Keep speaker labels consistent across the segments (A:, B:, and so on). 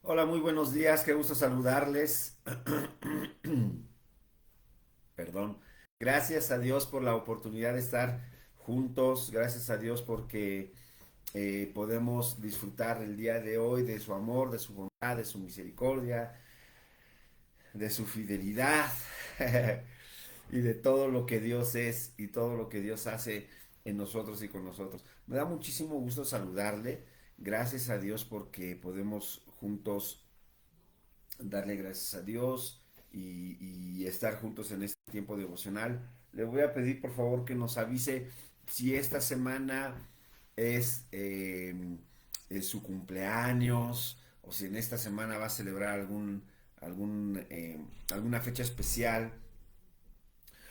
A: Hola, muy buenos días, qué gusto saludarles. Perdón. Gracias a Dios por la oportunidad de estar juntos, gracias a Dios porque podemos disfrutar el día de hoy de su amor, de su bondad, de su misericordia, de su fidelidad y de todo lo que Dios es y todo lo que Dios hace en nosotros y con nosotros. Me da muchísimo gusto saludarle. Gracias a Dios porque podemos juntos darle gracias a Dios y estar juntos en este tiempo devocional. Le voy a pedir por favor que nos avise si esta semana es, es su cumpleaños o si en esta semana va a celebrar alguna fecha especial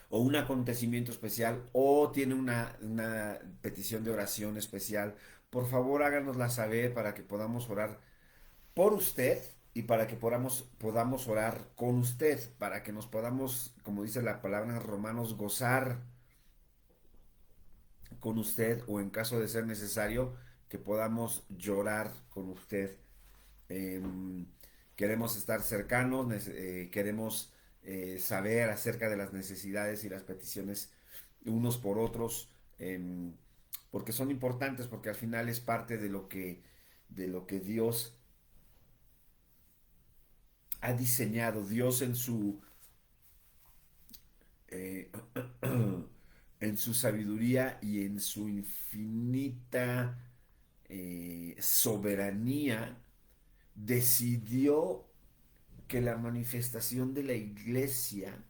A: o un acontecimiento especial o tiene una petición de oración especial. Por favor háganosla saber para que podamos orar por usted y para que podamos orar con usted, para que nos podamos, como dice la palabra en Romanos, gozar con usted o en caso de ser necesario, que podamos llorar con usted. Eh, Queremos estar cercanos, queremos saber acerca de las necesidades y las peticiones unos por otros, porque son importantes, porque al final es parte de lo que Dios ha diseñado. Dios eh, en su sabiduría y en su infinita soberanía, decidió que la manifestación de la iglesia,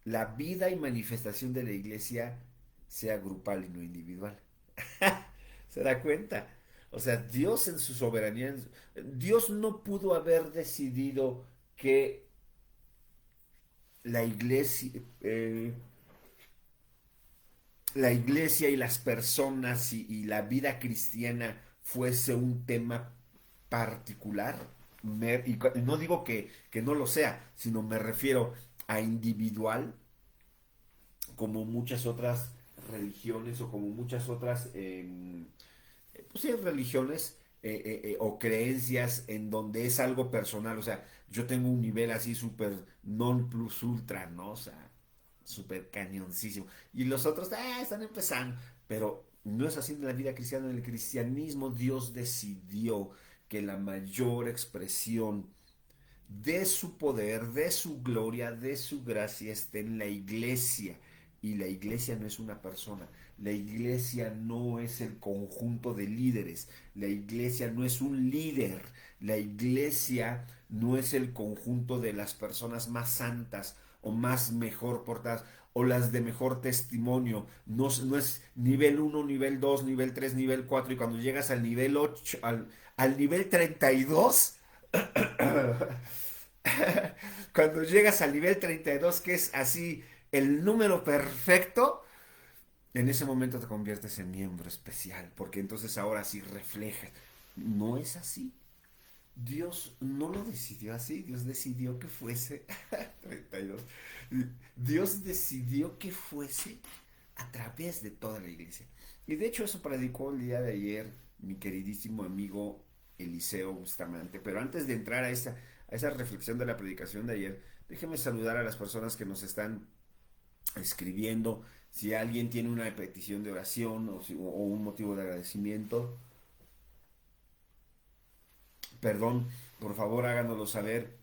A: la vida y manifestación de la iglesia, sea grupal y no individual. ¿Se da cuenta? O sea, Dios en su soberanía, Dios no pudo haber decidido que la iglesia, la iglesia y las personas y la vida cristiana fuese un tema particular. Y no digo que no lo sea, sino me refiero a individual, como muchas otras religiones o como muchas otras pues sí, religiones o creencias en donde es algo personal. O sea, yo tengo un nivel así súper non plus ultra, ¿no? O sea, súper cañoncísimo. Y los otros, están empezando. Pero no es así en la vida cristiana. En el cristianismo Dios decidió que la mayor expresión de su poder, de su gloria, de su gracia esté en la iglesia. Y la iglesia no es una persona, la iglesia no es el conjunto de líderes, la iglesia no es un líder, la iglesia no es el conjunto de las personas más santas o más mejor portadas o las de mejor testimonio. No, no es nivel uno, nivel 2, nivel 3, nivel 4 y cuando llegas al nivel 8, al nivel 32, cuando llegas al nivel 32, que es así el número perfecto, en ese momento te conviertes en miembro especial, porque entonces ahora sí reflejas. No es así. Dios no lo decidió así, Dios decidió que fuese 32. Dios decidió que fuese a través de toda la iglesia. Y de hecho eso predicó el día de ayer mi queridísimo amigo Eliseo Bustamante. Pero antes de entrar a esa reflexión de la predicación de ayer, déjeme saludar a las personas que nos están escribiendo. Si alguien tiene una petición de oración o un motivo de agradecimiento, perdón, por favor háganoslo saber.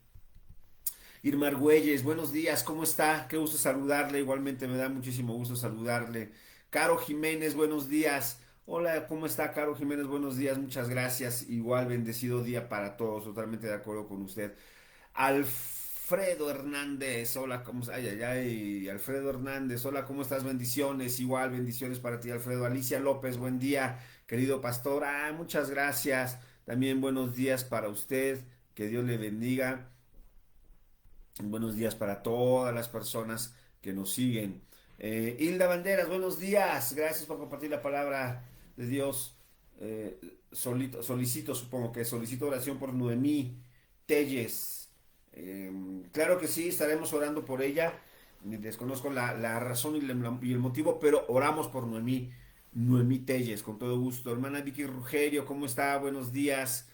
A: Irma Argüelles, buenos días, ¿cómo está? Qué gusto saludarle, igualmente me da muchísimo gusto saludarle. Caro Jiménez, buenos días. Hola, ¿cómo está Caro Jiménez? Buenos días, muchas gracias. Igual bendecido día para todos, totalmente de acuerdo con usted. Alfredo Hernández, hola, ¿cómo estás? Ay, ay, ay, Alfredo Hernández, hola, ¿cómo estás? Bendiciones, igual, bendiciones para ti, Alfredo. Alicia López, buen día, querido pastor. Muchas gracias. También buenos días para usted, que Dios le bendiga. Buenos días para todas las personas que nos siguen. Hilda Banderas, buenos días. Gracias por compartir la palabra de Dios. Eh, solicito, supongo que solicito oración por Noemí Telles. Claro que sí, estaremos orando por ella. Desconozco la razón y el motivo, pero oramos por Noemí. Noemí Telles, con todo gusto. Hermana Vicky Rugerio, ¿cómo está? Buenos días.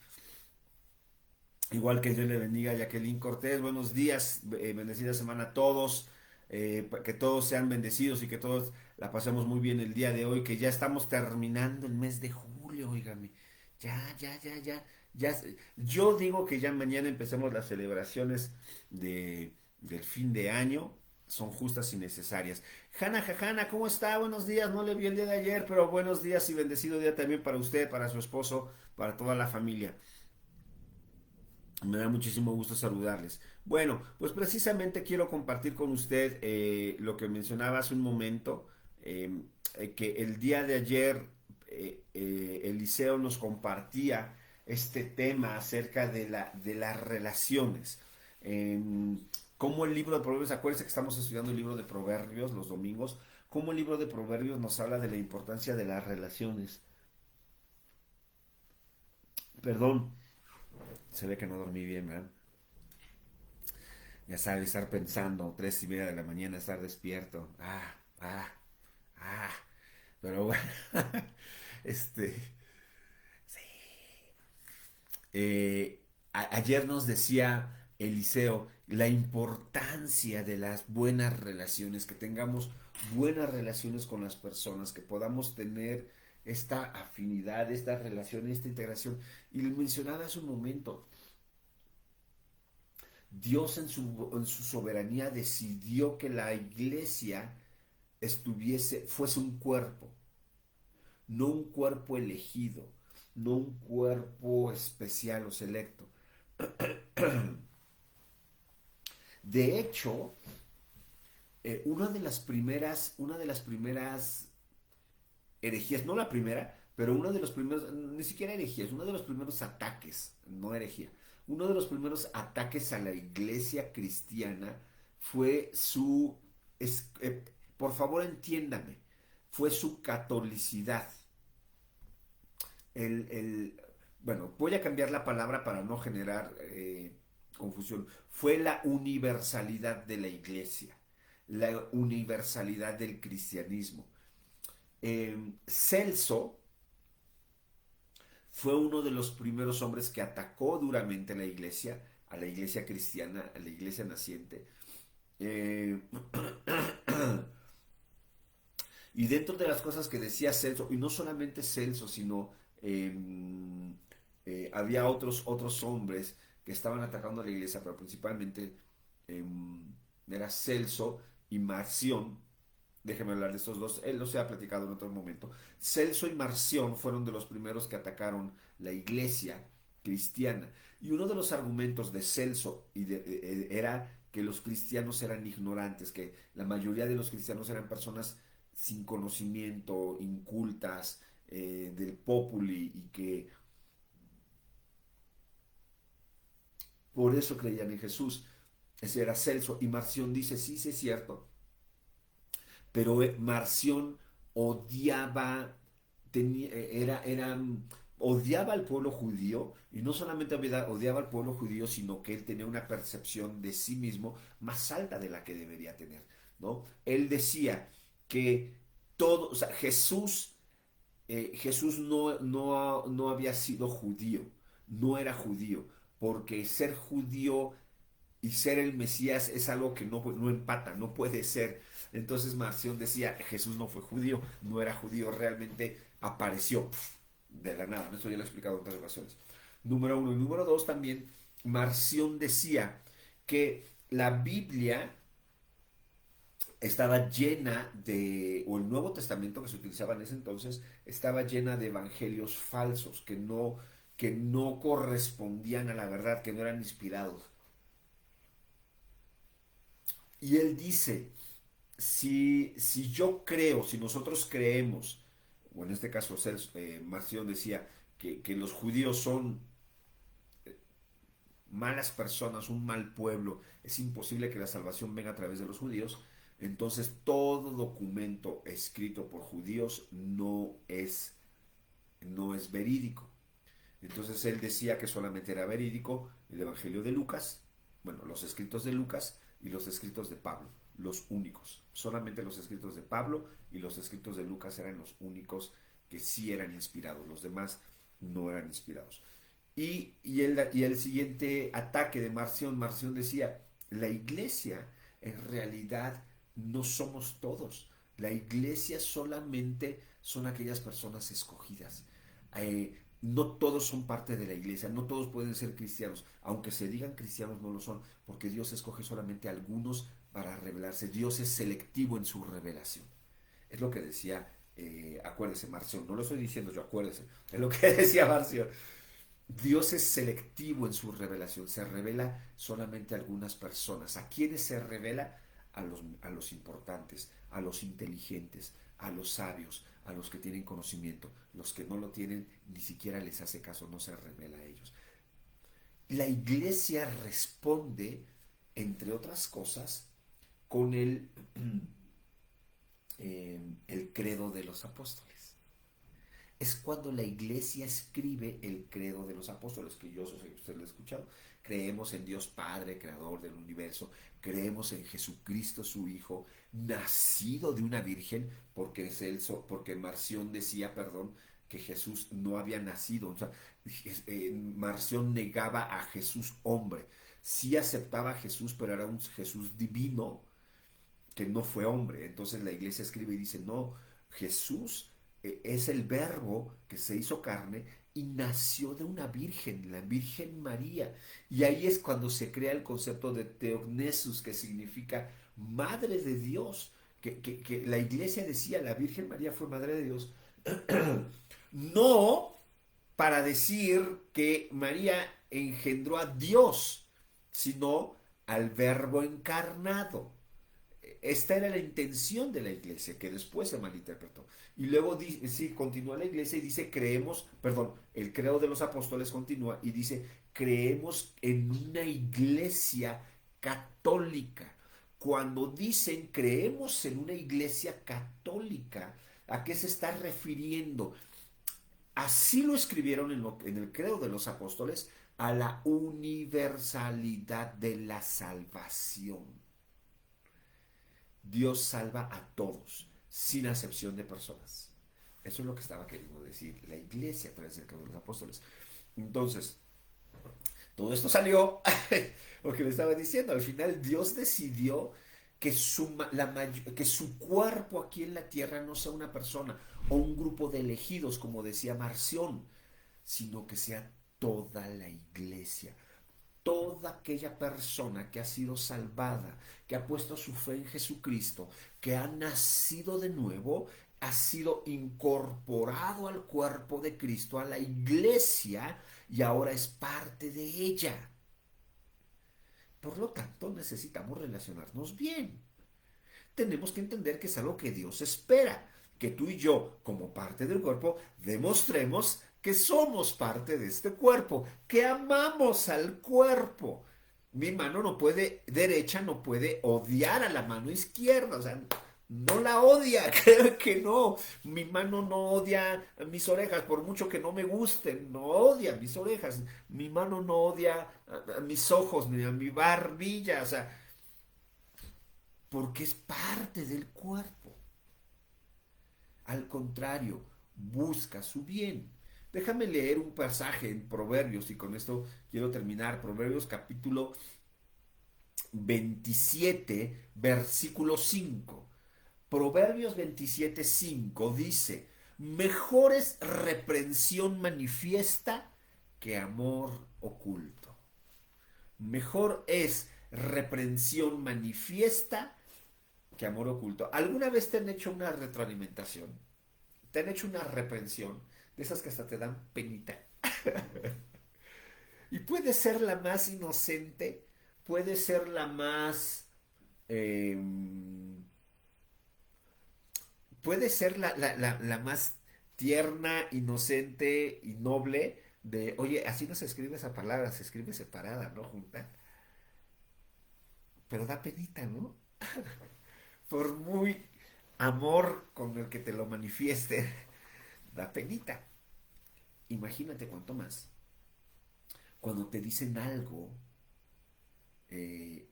A: Igual que Dios le bendiga a Jacqueline Cortés. Buenos días, bendecida semana a todos. Que todos sean bendecidos y que todos la pasemos muy bien el día de hoy, que ya estamos terminando el mes de julio, oígame. Ya, ya, ya, ya. Yo digo que ya mañana empecemos las celebraciones del fin de año. Son justas y necesarias. Hanna Jajana, ¿cómo está? Buenos días. No le vi el día de ayer, pero buenos días y bendecido día también para usted, para su esposo, para toda la familia. Me da muchísimo gusto saludarles. Bueno, pues precisamente quiero compartir con usted lo que mencionaba hace un momento, que el día de ayer Eliseo nos compartía este tema acerca de las relaciones. Cómo el libro de Proverbios, acuérdense que estamos estudiando el libro de Proverbios los domingos, cómo el libro de Proverbios nos habla de la importancia de las relaciones. Perdón, se ve que no dormí bien, ¿verdad? Ya sabes, estar pensando, 3:30 de la mañana, estar despierto. Ah. Pero bueno, este, sí. Ayer nos decía Eliseo la importancia de las buenas relaciones, que tengamos buenas relaciones con las personas, que podamos tener esta afinidad, esta relación, esta integración. Y le mencionaba hace un momento, Dios en su soberanía decidió que la iglesia fuese un cuerpo, no un cuerpo elegido, no un cuerpo especial o selecto. De hecho, una de las primeras herejías, no la primera, pero uno de los primeros, ni siquiera herejías, uno de los primeros ataques, no herejía, uno de los primeros ataques a la iglesia cristiana fue es- eh, por favor entiéndame, fue su catolicidad. El, bueno, voy a cambiar la palabra para no generar confusión. Fue la universalidad de la iglesia, la universalidad del cristianismo. Celso fue uno de los primeros hombres que atacó duramente a la iglesia cristiana, a la iglesia naciente. Eh, y dentro de las cosas que decía Celso, y no solamente Celso, sino eh, había otros hombres que estaban atacando a la iglesia, pero principalmente eh, era Celso y Marción. Déjeme hablar de estos dos, él los ha platicado en otro momento. Celso y Marción fueron de los primeros que atacaron la iglesia cristiana. Y uno de los argumentos de Celso era que los cristianos eran ignorantes, que la mayoría de los cristianos eran personas sin conocimiento, incultas, del populi, y que por eso creían en Jesús. Ese era Celso. Y Marción dice, sí, sí es cierto, pero Marción odiaba, odiaba al pueblo judío, y no solamente odiaba al pueblo judío, sino que él tenía una percepción de sí mismo más alta de la que debería tener, ¿no? Él decía que todo, o sea, Jesús no había sido judío, no era judío, porque ser judío y ser el Mesías es algo que no empata, no puede ser. Entonces Marción decía, Jesús no fue judío, no era judío, realmente apareció de la nada. Eso ya lo he explicado en otras ocasiones. Número uno. Y número dos también, Marción decía que la Biblia estaba llena o el Nuevo Testamento que se utilizaba en ese entonces, estaba llena de evangelios falsos que no correspondían a la verdad, que no eran inspirados. Y él dice, si yo creo, si nosotros creemos, o en este caso Marción decía que los judíos son malas personas, un mal pueblo, es imposible que la salvación venga a través de los judíos, entonces todo documento escrito por judíos no es verídico. Entonces él decía que solamente era verídico el Evangelio de Lucas, bueno, los escritos de Lucas y los escritos de Pablo, los únicos. Solamente los escritos de Pablo y los escritos de Lucas eran los únicos que sí eran inspirados, los demás no eran inspirados. Y el siguiente ataque de Marción, Marción decía, la iglesia en realidad no somos todos. La iglesia solamente son aquellas personas escogidas. No todos son parte de la iglesia, no todos pueden ser cristianos. Aunque se digan cristianos, no lo son, porque Dios escoge solamente a algunos para revelarse. Dios es selectivo en su revelación. Es lo que decía, acuérdese, Marción. No lo estoy diciendo yo, acuérdese. Es lo que decía Marción. Dios es selectivo en su revelación, se revela solamente a algunas personas. ¿A quiénes se revela? A los importantes, a los inteligentes, a los sabios, a los que tienen conocimiento. Los que no lo tienen ni siquiera les hace caso, no se revela a ellos. La iglesia responde, entre otras cosas, con el credo de los apóstoles. Es cuando la iglesia escribe el credo de los apóstoles, que yo sé que usted lo ha escuchado. Creemos en Dios Padre, creador del universo. Creemos en Jesucristo, su Hijo, nacido de una virgen, porque porque Marción decía, perdón, que Jesús no había nacido. O sea, Marción negaba a Jesús hombre. Sí aceptaba a Jesús, pero era un Jesús divino que no fue hombre. Entonces la iglesia escribe y dice, no, Jesús es el verbo que se hizo carne y nació de una virgen, la Virgen María. Y ahí es cuando se crea el concepto de Theognesus, que significa madre de Dios. Que la iglesia decía, la Virgen María fue madre de Dios. No para decir que María engendró a Dios, sino al verbo encarnado. Esta era la intención de la iglesia, que después se malinterpretó. Y luego sí, continúa la iglesia y dice, creemos, perdón, el credo de los apóstoles continúa y dice, creemos en una iglesia católica. Cuando dicen creemos en una iglesia católica, ¿a qué se está refiriendo? Así lo escribieron en el credo de los apóstoles, a la universalidad de la salvación. Dios salva a todos, sin acepción de personas. Eso es lo que estaba queriendo decir la iglesia a través del credo de los apóstoles. Entonces, todo esto salió porque le estaba diciendo, al final Dios decidió que su cuerpo aquí en la tierra no sea una persona o un grupo de elegidos, como decía Marción, sino que sea toda la iglesia, toda aquella persona que ha sido salvada, que ha puesto su fe en Jesucristo, que ha nacido de nuevo, ha sido incorporado al cuerpo de Cristo, a la iglesia, y ahora es parte de ella. Por lo tanto, necesitamos relacionarnos bien. Tenemos que entender que es algo que Dios espera, que tú y yo, como parte del cuerpo, demostremos que somos parte de este cuerpo, que amamos al cuerpo. Mi mano no puede, derecha no puede odiar a la mano izquierda, o sea, no la odia, creo que no. Mi mano no odia mis orejas, por mucho que no me gusten, no odia mis orejas. Mi mano no odia a mis ojos ni a mi barbilla, o sea, porque es parte del cuerpo. Al contrario, busca su bien. Déjame leer un pasaje en Proverbios y con esto quiero terminar. Proverbios capítulo 27, versículo 5. Proverbios 27, 5 dice, mejor es reprensión manifiesta que amor oculto. Mejor es reprensión manifiesta que amor oculto. ¿Alguna vez te han hecho una retroalimentación? ¿Te han hecho una reprensión? De esas que hasta te dan penita. Y puede ser la más inocente, puede ser la más... eh, puede ser la más tierna, inocente y noble de, oye, así no se escribe esa palabra, se escribe separada, no junta. Pero da penita, ¿no? Por muy amor con el que te lo manifieste, da penita. Imagínate cuánto más. Cuando te dicen algo eh,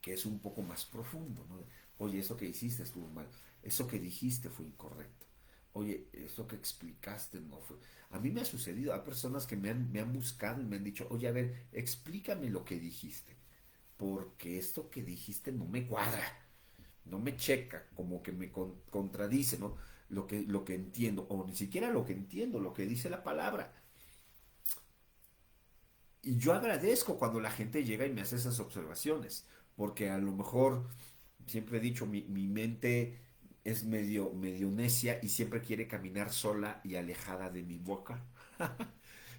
A: que es un poco más profundo, ¿no? Oye, eso que hiciste estuvo mal, eso que dijiste fue incorrecto. oye, eso que explicaste no fue. A mí me ha sucedido, hay personas que me han buscado y me han dicho, oye, a ver, explícame lo que dijiste, porque esto que dijiste no me cuadra, no me checa, como que me contradice, ¿no? Lo que entiendo, o ni siquiera lo que entiendo, lo que dice la palabra. Y yo agradezco cuando la gente llega y me hace esas observaciones, porque a lo mejor, siempre he dicho, mi mente es medio necia y siempre quiere caminar sola y alejada de mi boca.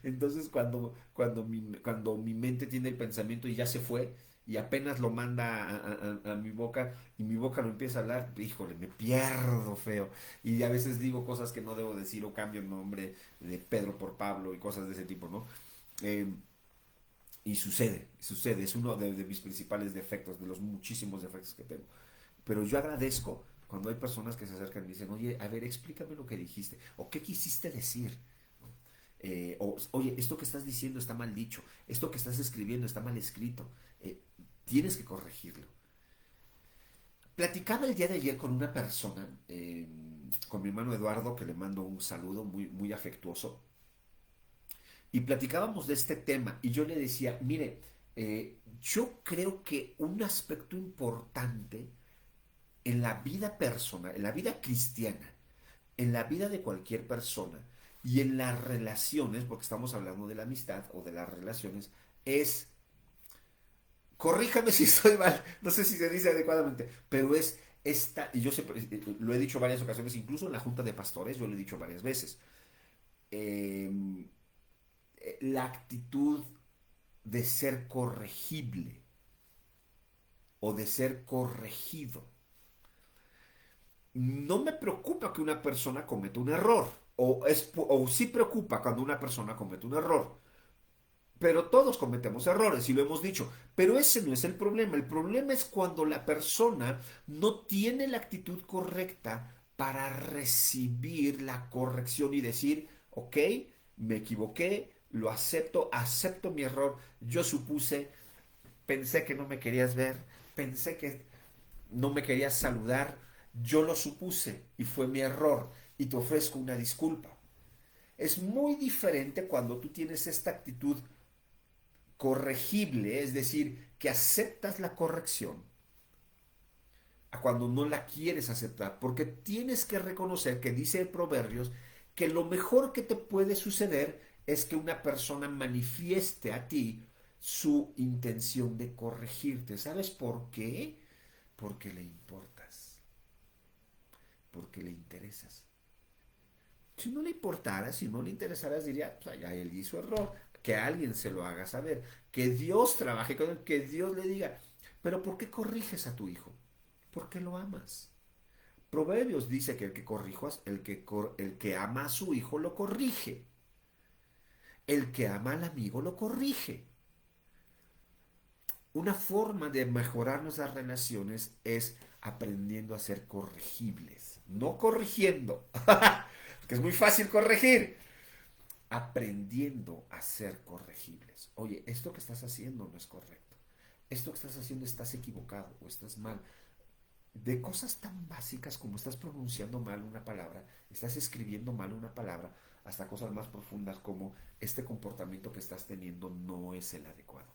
A: Entonces cuando mi mente tiene el pensamiento y ya se fue y apenas lo manda a mi boca y mi boca lo empieza a hablar, híjole, me pierdo feo. Y a veces digo cosas que no debo decir o cambio el nombre de Pedro por Pablo y cosas de ese tipo, ¿no? Eh, y sucede, es uno de mis principales defectos, de los muchísimos defectos que tengo. Pero yo agradezco cuando hay personas que se acercan y dicen, oye, a ver, explícame lo que dijiste, o qué quisiste decir. Oye, esto que estás diciendo está mal dicho, esto que estás escribiendo está mal escrito, tienes que corregirlo. Platicaba el día de ayer con una persona, con mi hermano Eduardo, que le mando un saludo muy, muy afectuoso, y platicábamos de este tema, y yo le decía, mire, yo creo que un aspecto importante en la vida personal, en la vida cristiana, en la vida de cualquier persona y en las relaciones, porque estamos hablando de la amistad o de las relaciones, es, corríjame si estoy mal, no sé si se dice adecuadamente, pero es esta, y yo siempre, lo he dicho varias ocasiones, incluso en la junta de pastores, yo lo he dicho varias veces, eh, la actitud de ser corregible o de ser corregido. No me preocupa que una persona cometa un error, o sí preocupa cuando una persona comete un error, pero todos cometemos errores y lo hemos dicho, pero ese no es el problema es cuando la persona no tiene la actitud correcta para recibir la corrección y decir, ok, me equivoqué, lo acepto, acepto mi error, yo supuse, pensé que no me querías ver, pensé que no me querías saludar, yo lo supuse y fue mi error y te ofrezco una disculpa. Es muy diferente cuando tú tienes esta actitud corregible, es decir, que aceptas la corrección, a cuando no la quieres aceptar, porque tienes que reconocer que dice Proverbios que lo mejor que te puede suceder es que una persona manifieste a ti su intención de corregirte. ¿Sabes por qué? Porque le importas, porque le interesas. Si no le importara, si no le interesara, diría, pues allá él hizo error, que alguien se lo haga saber, que Dios trabaje con él, que Dios le diga, pero ¿por qué corriges a tu hijo? Porque lo amas. Proverbios dice que el que corrijas, el que ama a su hijo lo corrige. El que ama al amigo lo corrige. Una forma de mejorar nuestras relaciones es aprendiendo a ser corregibles, no corrigiendo, que es muy fácil corregir, aprendiendo a ser corregibles. Oye, esto que estás haciendo no es correcto. Esto que estás haciendo estás equivocado o estás mal. De cosas tan básicas como estás pronunciando mal una palabra, estás escribiendo mal una palabra, hasta cosas más profundas como este comportamiento que estás teniendo no es el adecuado.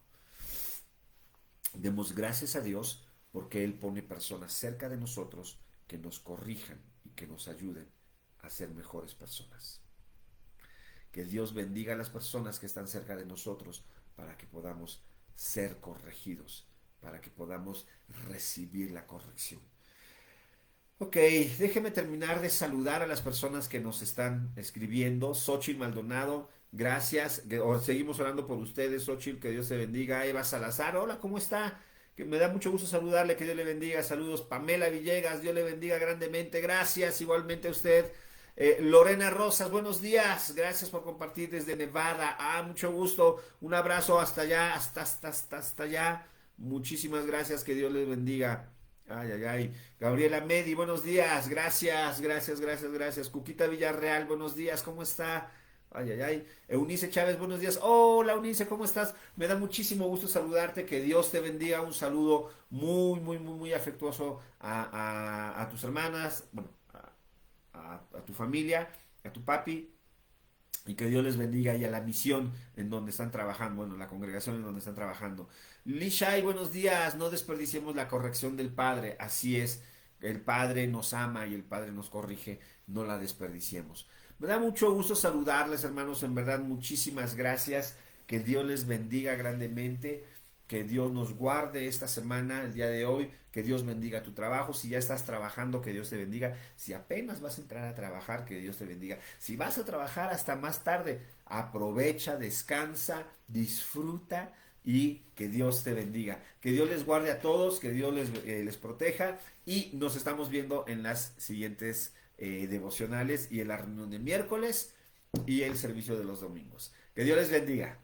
A: Demos gracias a Dios porque Él pone personas cerca de nosotros que nos corrijan y que nos ayuden a ser mejores personas. Que Dios bendiga a las personas que están cerca de nosotros para que podamos ser corregidos, para que podamos recibir la corrección. Ok, déjeme terminar de saludar a las personas que nos están escribiendo. Xochitl Maldonado, gracias. Seguimos orando por ustedes, Xochitl, que Dios te bendiga. Eva Salazar, hola, ¿cómo está? Que me da mucho gusto saludarle, que Dios le bendiga. Saludos, Pamela Villegas, Dios le bendiga grandemente. Gracias, igualmente a usted. Lorena Rosas, buenos días. Gracias por compartir desde Nevada. Mucho gusto. Un abrazo hasta allá, hasta allá. Muchísimas gracias, que Dios les bendiga. Ay, ay, ay. Gabriela Medi, buenos días. Gracias, gracias, gracias, gracias. Cuquita Villarreal, buenos días. ¿Cómo está? Ay, ay, ay. Eunice Chávez, buenos días. Hola, Eunice, ¿cómo estás? Me da muchísimo gusto saludarte. Que Dios te bendiga. Un saludo muy, muy, muy, muy afectuoso a tus hermanas, bueno, a tu familia, a tu papi, y que Dios les bendiga y a la misión en donde están trabajando, bueno, la congregación en donde están trabajando. Lishai, buenos días, no desperdiciemos la corrección del Padre, así es, el Padre nos ama y el Padre nos corrige, no la desperdiciemos. Me da mucho gusto saludarles, hermanos, en verdad, muchísimas gracias, que Dios les bendiga grandemente, que Dios nos guarde esta semana, el día de hoy, que Dios bendiga tu trabajo, si ya estás trabajando, que Dios te bendiga, si apenas vas a entrar a trabajar, que Dios te bendiga, si vas a trabajar hasta más tarde, aprovecha, descansa, disfruta y que Dios te bendiga, que Dios les guarde a todos, que Dios les proteja y nos estamos viendo en las siguientes devocionales y en la reunión de miércoles y el servicio de los domingos. Que Dios les bendiga.